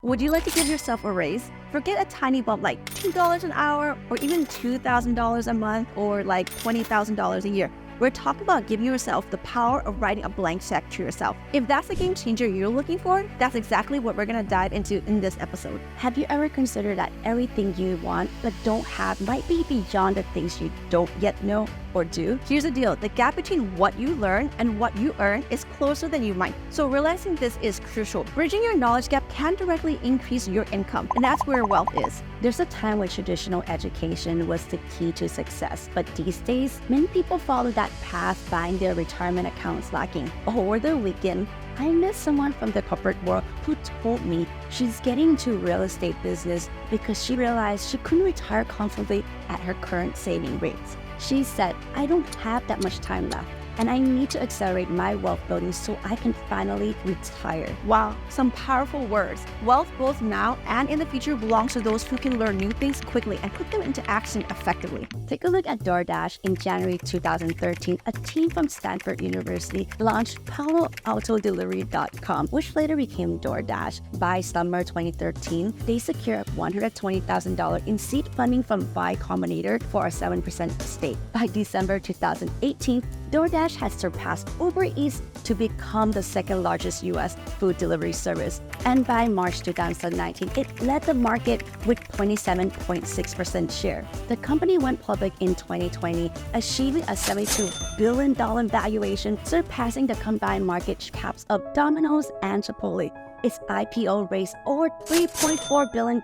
Would you like to give yourself a raise? Forget a tiny bump like $2 an hour or even $2,000 a month or like $20,000 a year. We're talking about giving yourself the power of writing a blank check to yourself. If that's the game changer you're looking for, that's exactly what we're going to dive into in this episode. Have you ever considered that everything you want but don't have might be beyond the things you don't yet know or do? Here's the deal. The gap between what you learn and what you earn is closer than you might. So realizing this is crucial. Bridging your knowledge gap can directly increase your income, and that's where wealth is. There's a time when traditional education was the key to success, but these days, many people follow that path, buying their retirement accounts lacking. Over the weekend, I met someone from the corporate world who told me she's getting into real estate business because she realized she couldn't retire comfortably at her current saving rates. She said, "I don't have that much time left, and I need to accelerate my wealth building so I can finally retire." Wow, some powerful words. Wealth both now and in the future belongs to those who can learn new things quickly and put them into action effectively. Take a look at DoorDash. In January 2013, a team from Stanford University launched PaloAutoDelivery.com, which later became DoorDash. By summer 2013, they secured $120,000 in seed funding from Y Combinator for a 7% stake. By December 2018, DoorDash has surpassed Uber Eats to become the second largest U.S. food delivery service. And by March 2019, it led the market with 27.6% share. The company went public in 2020, achieving a $72 billion valuation, surpassing the combined market caps of Domino's and Chipotle. Its IPO raised over $3.4 billion,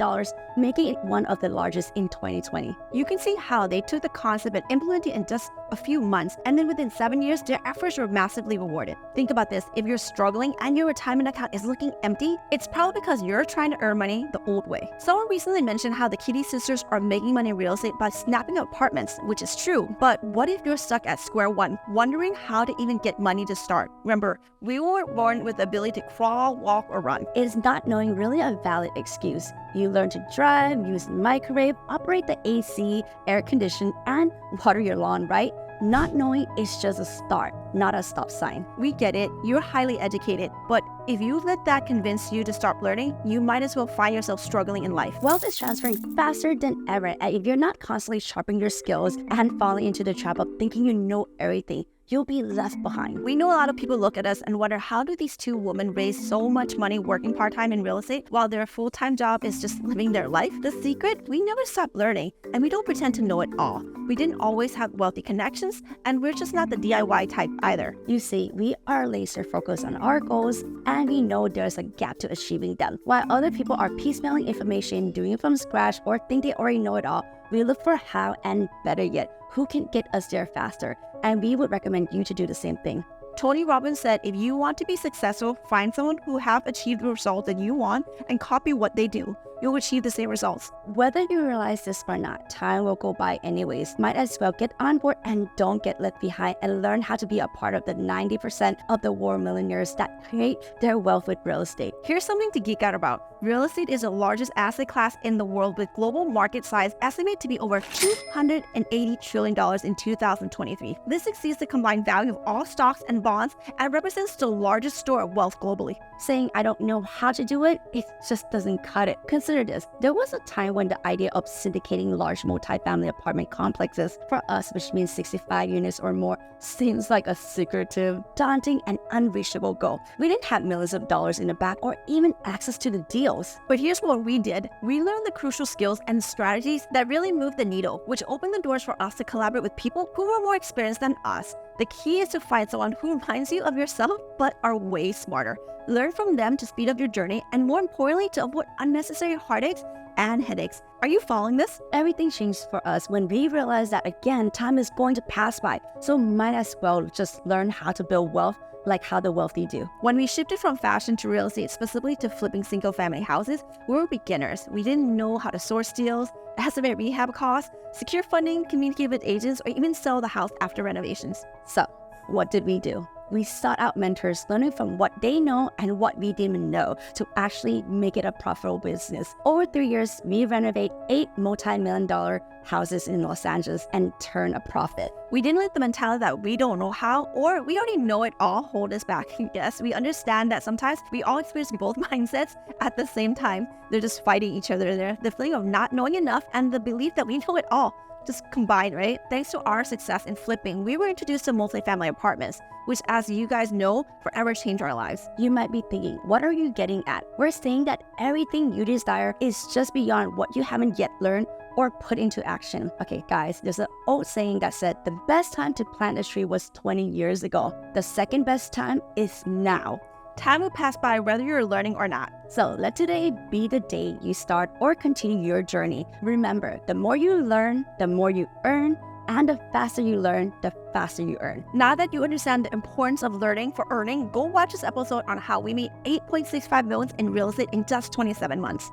making it one of the largest in 2020. You can see how they took the concept and implemented it in just a few months, and then within 7 years, their efforts were massively rewarded. Think about this. If you're struggling and your retirement account is looking empty, it's probably because you're trying to earn money the old way. Someone recently mentioned how the Kitti Sisters are making money in real estate by snapping up apartments, which is true. But what if you're stuck at square one, wondering how to even get money to start? Remember, we weren't born with the ability to crawl, walk, or run. Is not knowing really a valid excuse? You learn to drive, use the microwave, operate the AC, air condition, and water your lawn, right? Not knowing is just a start, not a stop sign. We get it. You're highly educated, but if you let that convince you to stop learning, you might as well find yourself struggling in life. Wealth is transferring faster than ever, and if you're not constantly sharpening your skills and falling into the trap of thinking you know everything, you'll be left behind. We know a lot of people look at us and wonder, how do these two women raise so much money working part-time in real estate while their full-time job is just living their life? The secret? We never stop learning, and we don't pretend to know it all. We didn't always have wealthy connections, and we're just not the DIY type either. You see, we are laser focused on our goals, and we know there's a gap to achieving them. While other people are piecemealing information, doing it from scratch, or think they already know it all, we look for how, and better yet, who can get us there faster. And we would recommend you to do the same thing. Tony Robbins said, if you want to be successful, find someone who have achieved the results that you want and copy what they do. You'll achieve the same results. Whether you realize this or not, time will go by anyways. Might as well get on board and don't get left behind, and learn how to be a part of the 90% of the world millionaires that create their wealth with real estate. Here's something to geek out about. Real estate is the largest asset class in the world, with global market size estimated to be over $280 trillion in 2023. This exceeds the combined value of all stocks and bonds and represents the largest store of wealth globally. Saying I don't know how to do it, it just doesn't cut it. Consider this. There was a time when the idea of syndicating large multifamily apartment complexes for us, which means 65 units or more, seems like a secretive, daunting, and unreachable goal. We didn't have millions of dollars in the bank or even access to the deals. But here's what we did. We learned the crucial skills and strategies that really moved the needle, which opened the doors for us to collaborate with people who were more experienced than us. The key is to find someone who reminds you of yourself but are way smarter. Learn from them to speed up your journey, and more importantly, to avoid unnecessary heartaches and headaches. Are you following this? Everything changed for us when we realized that, again, time is going to pass by, so might as well just learn how to build wealth like how the wealthy do. When we shifted from fashion to real estate, specifically to flipping single-family houses, we were beginners. We didn't know how to source deals, estimate rehab costs, secure funding, communicate with agents, or even sell the house after renovations. So, what did we do? We sought out mentors, learning from what they know and what we didn't know to actually make it a profitable business. Over 3 years, we renovate 8 multi-million-dollar houses in Los Angeles and turn a profit. We didn't let the mentality that we don't know how or we already know it all hold us back. Yes, we understand that sometimes we all experience both mindsets at the same time. They're just fighting each other there. The feeling of not knowing enough and the belief that we know it all just combined, right? Thanks to our success in flipping, we were introduced to multifamily apartments, which, as you guys know, forever changed our lives. You might be thinking, what are you getting at? We're saying that everything you desire is just beyond what you haven't yet learned or put into action. Okay, guys, there's an old saying that said the best time to plant a tree was 20 years ago. The second best time is now. Time will pass by whether you're learning or not. So let today be the day you start or continue your journey. Remember, the more you learn, the more you earn, and the faster you learn, the faster you earn. Now that you understand the importance of learning for earning, go watch this episode on how we made $8.65 million in real estate in just 27 months.